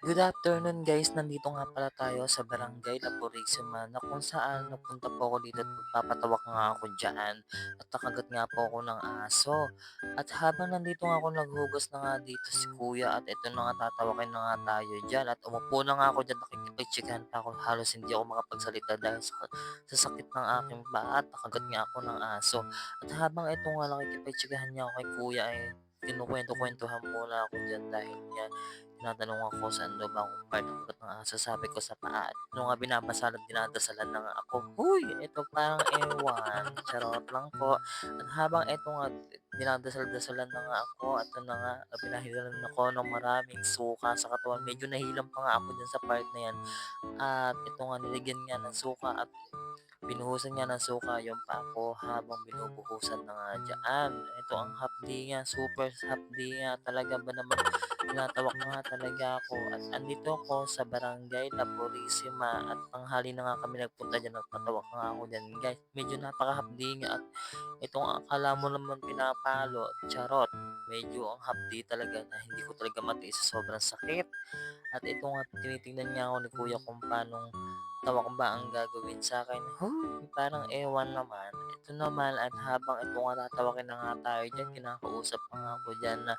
Good afternoon guys, nandito nga pala tayo sa Barangay La Purisima na kung saan napunta po ako dito at magpapatawak nga ako dyan at nakagat nga po ako ng aso. At habang nandito nga ako naghugas na nga dito si kuya at ito na nga tatawakin na nga tayo dyan at umupo na nga ako dyan nakikipagtsikahan pa ako halos hindi ako makapagsalita dahil sa sakit ng aking paa at nakagat nga ako ng aso. At habang ito nga nakikipagtsikahan niya ako kay kuya ay kinukwento-kwentuhan muna ako dyan dahil niya tinatanong ako saan daw ba akong part ng ugat ng aso, sabi ko sa paa. At nung nga binabasa at dinadasalan na nga ako, "Huy, ito parang ewan." Charot lang po. At habang eto nga dinadasal-dasalan na nga ako at ano na nga, pinahiran ako ng maraming suka sa katawan. Medyo nahilang pa nga ako dun sa part na yan. At ito nga nilagyan nga ng suka at binuhusan nga ng suka yung paa ko habang binubuhusan na nga diyaan. Ito ang hapdi nga, super hapdi nga talaga ba naman tinatawak na nga talaga ako at andito ako sa Barangay La Purisima at tanghali na nga kami nagpunta diyan, nagpatawak nga ako diyan guys. Medyo napakahapdi nga at itong akala mo naman pinapalo, charot. Medyo ang hapdi talaga na hindi ko talaga matiis sa sobrang sakit. At ito nga tinitingnan niya ako ni kuya kung paanong tawak ba ang gagawin sa'kin. Huy, parang ewan naman. Ito naman at habang ito nga tatawakin na nga tayo diyan, kinakausap pa nga ako diyan na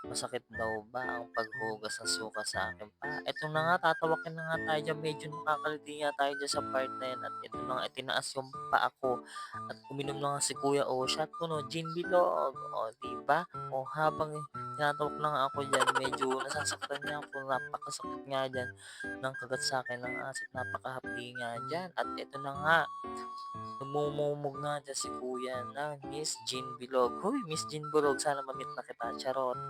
masakit daw ba ang paghugas ng suka sa aking paa. Eto na nga tatawakin na nga tayo diyan, medyo nakakaliti nga tayo diyan sa part na yan at ito na nga itinaas yung paa ko at uminom na nga si kuya, o shot ko 'no, gin bilog, o 'di ba? O habang tinatawak na nga ako diyan, medyo nasasaktan niya ako, napakasakit nga diyan ng kagat sa'kin ng aso at napakahapdi nga diyan at ito na nga, namumumog nga diyan si kuya na, "Miss Jean Bilog." Hoy, Miss Jean Bilog, sana ma-meet na kita, charot.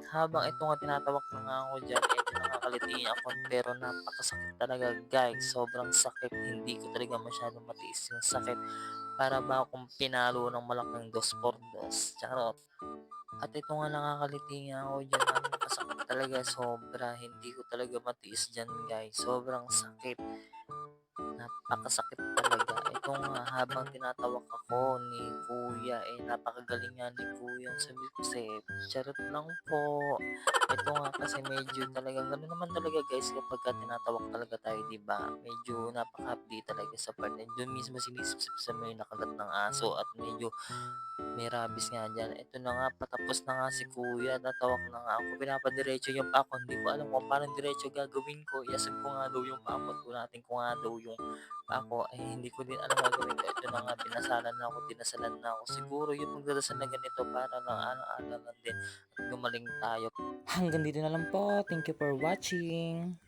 Habang ito nga tinatawak na nga ako diyan, medyo nakakaliti ako pero napakasakit talaga guys, sobrang sakit. Hindi ko talaga masyadong matiis yung sakit. Para ba akong pinalo ng malaking dos por dos, charot. At ito nga nakakaliti nga ako diyan, napakasakit talaga sobra. Hindi ko talaga matiis diyan guys, sobrang sakit. Napakasakit talaga. Ito nga habang tinatawak ako ni kuya, eh, napakagaling nga ni kuyang sumipsip. Charot lang po. Ito nga kasi medyo talagang gano'n naman talaga guys kapagka tinatawak talaga tayo, 'di ba? Medyo napaka-hapdi talaga sa part na do'n mismo sinisipsip sa may nakagat ng aso at medyo may rabies nga diyan. Ito na nga, patapos na nga si kuya, tatawak na nga ako, pinapadiretso yung paa ko. Hindi ko alam kung paano diretso gagawin ko. Iasag ko nga daw yung paa ko at unatin ko nga daw yung paa ko. Eh, hindi ko din alam gagawin ko. Ito na nga, binasalan na ako, dinasalan na ako. Siguro yung magdadasal na ganito para lang ano-ano lang din at gumaling tayo. Hanggang dito na lang po. Thank you for watching.